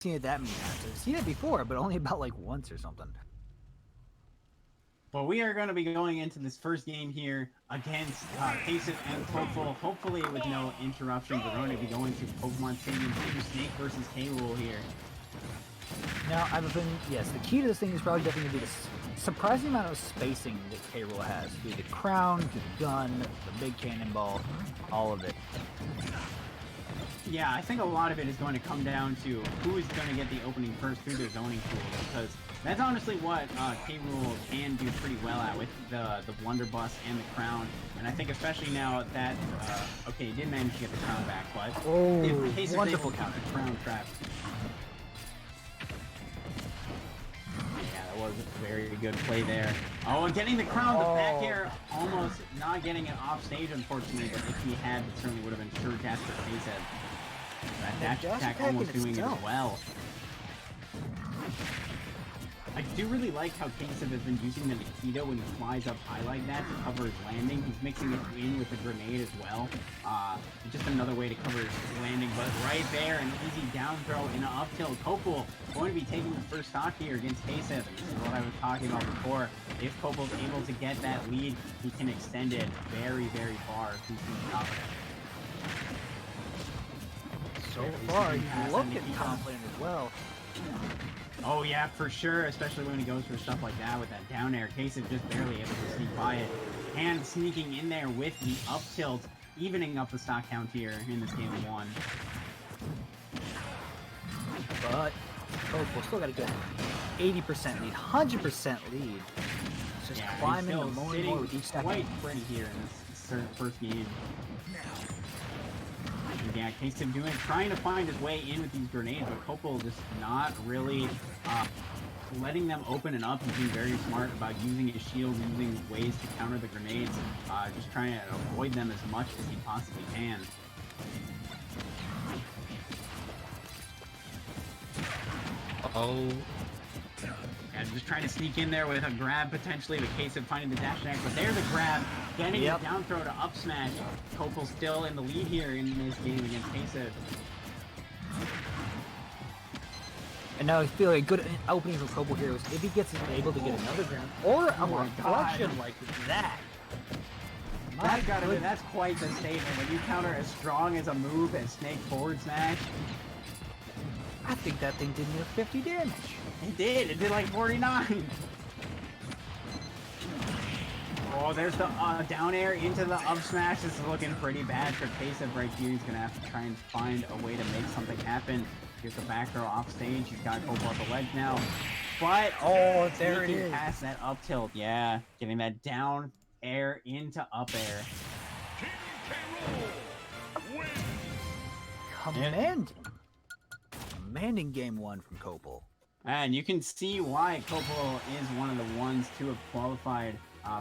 seen it that many times. I've seen it before, but only about like once or something. Well, we are going to be going into this first game here against Ksev and Kople, hopefully with no interruptions. We're going to be going to Pokemon Stadium 2, Snake versus Rool here. Now, yes, the key to this thing is probably definitely going to be the surprising amount of spacing that Rool has. Through the crown, through the gun, the big cannonball, all of it. Yeah, I think a lot of it is going to come down to who is going to get the opening first through their zoning tools, because that's honestly what Rool can do pretty well at with the blunderbuss and the crown. And I think especially now that okay, he did manage to get the crown back, but if Ksev is able to count the crown trap. Yeah, that was a very good play there. Oh, and getting the crown, the back air, almost not getting it off stage, unfortunately, but if he had, it certainly would have been sure death for Ksev. That dash attack almost doing it as well. I do really like how Ksev has been using the Nikita when he flies up high like that to cover his landing. He's mixing it in with the grenade as well. Just another way to cover his landing, but right there, an easy down throw in an up tilt. Kople going to be taking the first stock here against Ksev. This is what I was talking about before. If Kople's able to get that lead, he can extend it very, very far if he's confident. So far, he's looking confident as well. Oh yeah, for sure, especially when he goes for stuff like that with that down air. Ksev just barely able to sneak by it. And sneaking in there with the up tilt, evening up the stock count here in this game 1. But Kople still got a good 80% lead, 100% lead. It's just climbing the more and more with each second. Quite pretty here in this first game. Yeah, Ksev trying to find his way in with these grenades, but Kople just not really letting them open and up. He's being very smart about using his shield, using ways to counter the grenades, just trying to avoid them as much as he possibly can. Oh. Yeah, just trying to sneak in there with a grab potentially, with Ksev finding the dash attack, but there's a grab, getting a down throw to up smash. Kople still in the lead here in this game against Ksev. And now I feel like a good opening from Kople here was if he gets able to get another grab or a reflection like that. That's quite the statement. When you counter as strong as a move as Snake forward smash. I think that thing did near 50 damage. It did. It did like 49. Oh, there's the down air into the up smash. This is looking pretty bad for Ksev right here. He's going to have to try and find a way to make something happen. Here's the back throw off stage. He's got Kople off the ledge now. But, there it is. Past that up tilt. Yeah, getting that down air into up air. Commanding game 1 from Kople. And you can see why Kople is one of the ones to have qualified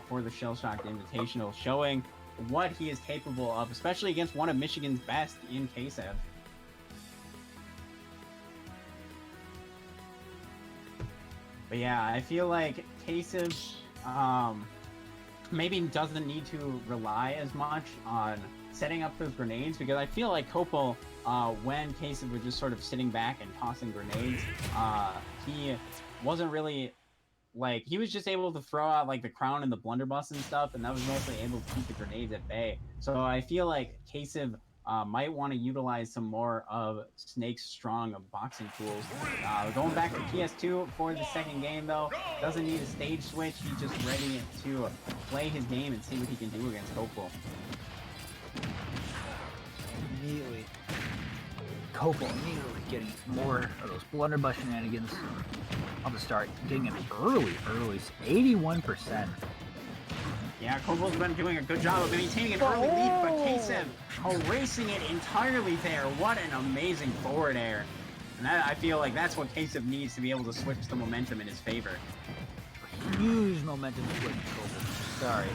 for the Shell Shocked Invitational, showing what he is capable of, especially against one of Michigan's best in Ksev. But yeah, I feel like Ksev maybe doesn't need to rely as much on setting up those grenades, because I feel like Kople, when Ksev was just sort of sitting back and tossing grenades, he wasn't really, like, he was just able to throw out, like, the crown and the blunderbuss and stuff, and that was mostly able to keep the grenades at bay. So I feel like Ksev might want to utilize some more of Snake's strong boxing tools. Going back to PS2 for the second game, though, doesn't need a stage switch. He's just ready to play his game and see what he can do against Kople. Kople immediately getting more of those blunderbuss shenanigans on the start, getting it early, 81%. Yeah, Kople's been doing a good job of maintaining an early lead, but Ksev erasing it entirely there. What an amazing forward air. And that, I feel like that's what Ksev needs to be able to switch the momentum in his favor. Huge momentum switch, Kople. Sorry.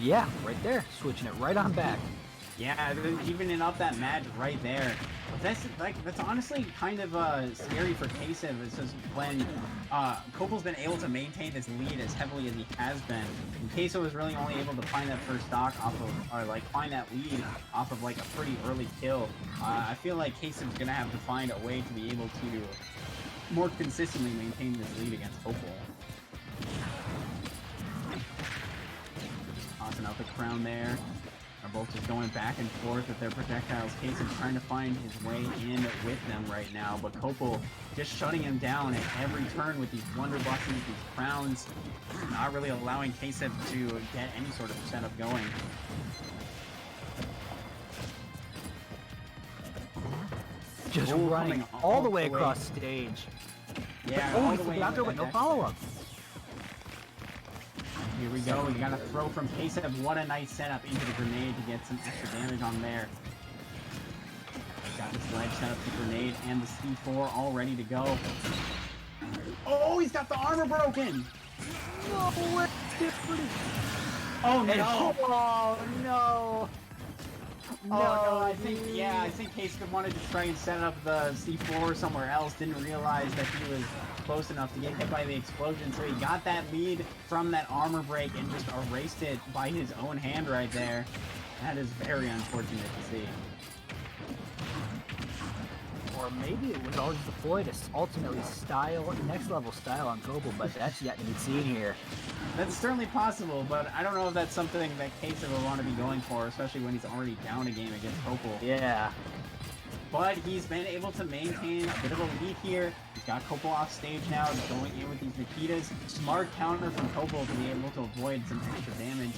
Yeah, right there. Switching it right on back. Yeah, they're evening up that match right there. But that's honestly kind of scary for Ksev. It's just when Kople's been able to maintain this lead as heavily as he has been, and Ksev was really only able to find that first stock off of, or like find that lead off of like a pretty early kill. I feel like Ksev's gonna have to find a way to be able to more consistently maintain this lead against Kople. Just tossing out the crown there. Are both just going back and forth with their projectiles. Ksev trying to find his way in with them right now, but Kople just shutting him down at every turn with these wonder buttons, these crowns, not really allowing Ksev to get any sort of setup going. Just running all the way across stage. Yeah, oh, all he's the way about to in with no that follow-up. Here we go. We got a throw from Ksev. What a nice setup into the grenade to get some extra damage on there. Got this ledge set up the grenade and the C4 all ready to go. Oh, he's got the armor broken! No, what different? Oh no! Oh no! No, I think Ksev wanted to try and set up the C4 somewhere else, didn't realize that he was close enough to get hit by the explosion, so he got that lead from that armor break and just erased it by his own hand right there. That is very unfortunate to see. Or maybe it was all just deployed to ultimately next level style on Kople, but that's yet to be seen here. That's certainly possible, but I don't know if that's something that Ksev will want to be going for, especially when he's already down a game against Kople. Yeah. But he's been able to maintain a bit of a lead here. He's got Kople off stage now, he's going in with these Nikitas. Smart counter from Kople to be able to avoid some extra damage.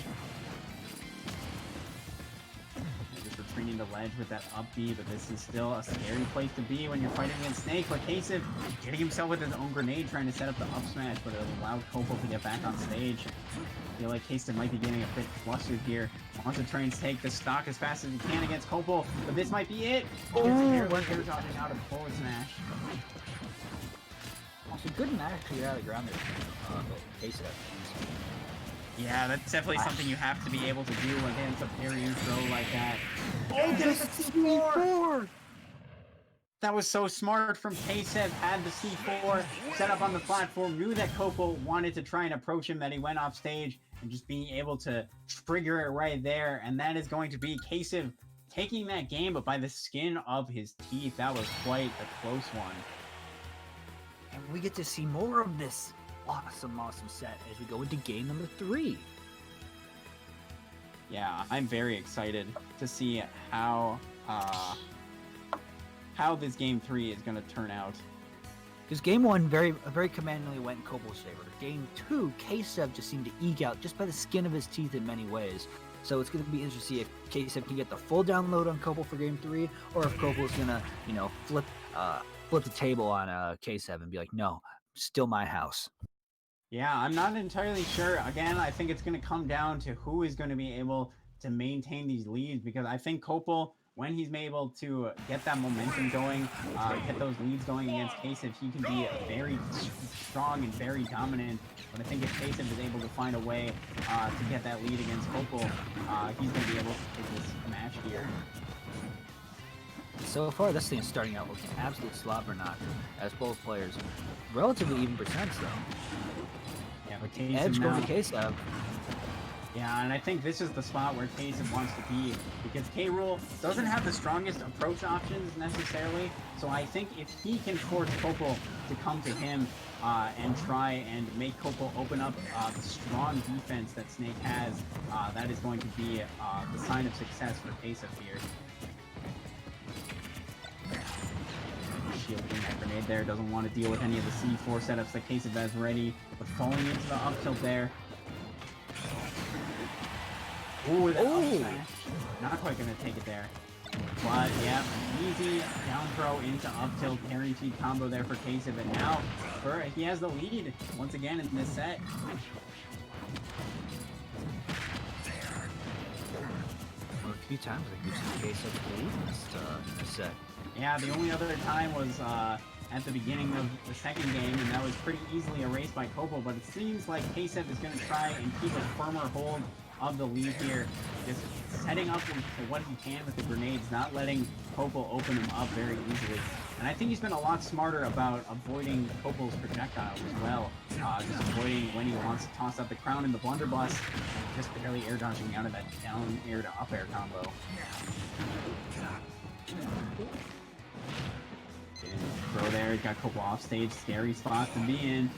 Just retreating to ledge with that up B, but this is still a scary place to be when you're fighting against Snake. But Ksev getting himself with his own grenade, trying to set up the up smash, but it allowed Kople to get back on stage. I feel like Ksev might be getting a bit flustered here. Wants to try and take the stock as fast as he can against Kople, but this might be it. Gets barely air dodging out of the forward smash. Also, good match here out of the ground there, Ksev. Yeah, that's definitely something you have to be able to do against a parrying throw like that. Oh, get a C4! That was so smart from Ksev. Had the C4 set up on the platform, knew that Kople wanted to try and approach him, that he went off stage, and just being able to trigger it right there. And that is going to be Ksev taking that game, but by the skin of his teeth. That was quite a close one. And we get to see more of this awesome set as we go into game number 3. Yeah, I'm very excited to see how this game 3 is going to turn out. Because game 1 very commandingly went in Kople's favor. Game 2, Ksev just seemed to eke out just by the skin of his teeth in many ways. So it's going to be interesting to see if Ksev can get the full download on Kople for game 3, or if Kople's going to, flip the table on Ksev and be like, no, still my house. Yeah, I'm not entirely sure. Again, I think it's going to come down to who is going to be able to maintain these leads, because I think Kople, when he's able to get that momentum going, get those leads going against Ksev, he can be very strong and very dominant. But I think if Ksev is able to find a way to get that lead against Kople, he's going to be able to take this match here. So far, this thing is starting out looking absolute slobber knocker, as both players relatively even percents though. Yeah, but Ksev Edge now, going to Ksev. Yeah, and I think this is the spot where Ksev wants to be, because Rool doesn't have the strongest approach options necessarily. So I think if he can force Kople to come to him and try and make Kople open up the strong defense that Snake has, that is going to be the sign of success for Ksev here. Shielding that grenade there, doesn't want to deal with any of the C4 setups that Ksev has ready, but falling into the up tilt there. Ooh, that up smash. Not quite gonna take it there. But yeah, easy down throw into up tilt parry feed combo there for Ksev, and now he has the lead once again in this set. Well, a few times I think we've seen Ksev lead in this set. Yeah, the only other time was at the beginning of the second game, and that was pretty easily erased by Kople, but it seems like Ksev is going to try and keep a firmer hold of the lead here. Just setting up for what he can with the grenades, not letting Kople open him up very easily. And I think he's been a lot smarter about avoiding Kople's projectiles as well. Just avoiding when he wants to toss up the crown in the blunderbuss, just barely air dodging out of that down air to up air combo. Throw there, he's got Kople off stage, scary spot to be in.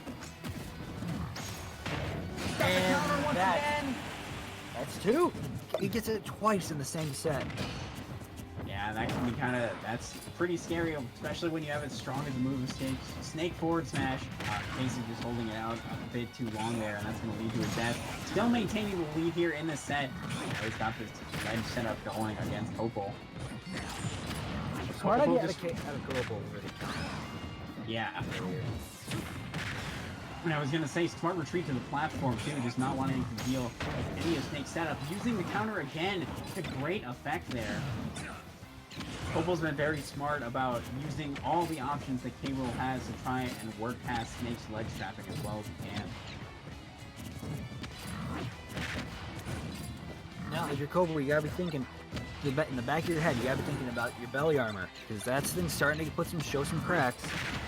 And that's two. He gets it twice in the same set. Yeah, that can be that's pretty scary, especially when you have as strong as a move as snake forward smash. Casey just holding it out a bit too long there, and that's going to lead to his death. Still maintaining the lead here in the set. He's got this ledge setup going against Kople. Smart idea out of Kople. Yeah. And I was going to say, smart retreat to the platform, too, just not wanting to deal with any of Snake's setup. Using the counter again to great effect there. Kople's been very smart about using all the options that K-Rool has to try and work past Snake's ledge trapping as well as he can. Now, as your Kople, you gotta be thinking, in the back of your head, you gotta be thinking about your belly armor, because that's thing starting to show some cracks.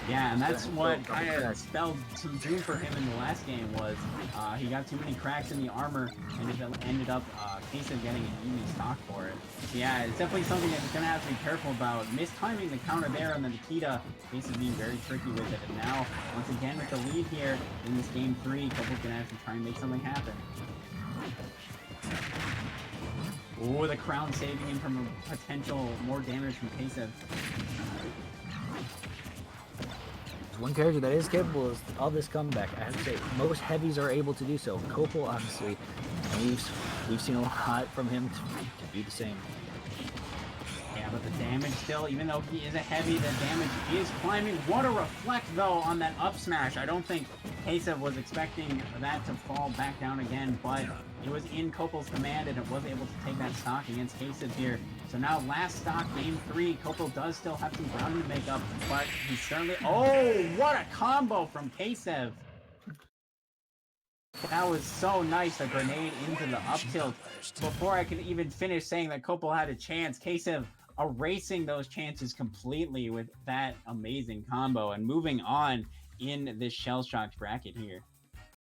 Yeah, and that's what kind of spelled some doom for him in the last game was he got too many cracks in the armor and ended up Ksev getting an easy stock for it. So yeah, it's definitely something that he's going to have to be careful about. Mistiming the counter there on the Nikita, Ksev being very tricky with it. And now, once again with the lead here in this game 3, Kople's going to have to try and make something happen. Oh, the crown saving him from a potential more damage from Ksev. One character that is capable of this comeback. I have to say, most heavies are able to do so. Kople, obviously, and we've seen a lot from him to do the same. Yeah, but the damage still, even though he is a heavy, the damage is climbing. What a reflect, though, on that up smash. I don't think Ksev was expecting that to fall back down again, but it was in Kople's command, and it was able to take that stock against Ksev here. So now, last stock, game 3, Kople does still have some ground to make up, but he's certainly... Oh, what a combo from Ksev! That was so nice, a grenade into the up tilt. Before I could even finish saying that Kople had a chance, Ksev erasing those chances completely with that amazing combo and moving on in this shell-shocked bracket here.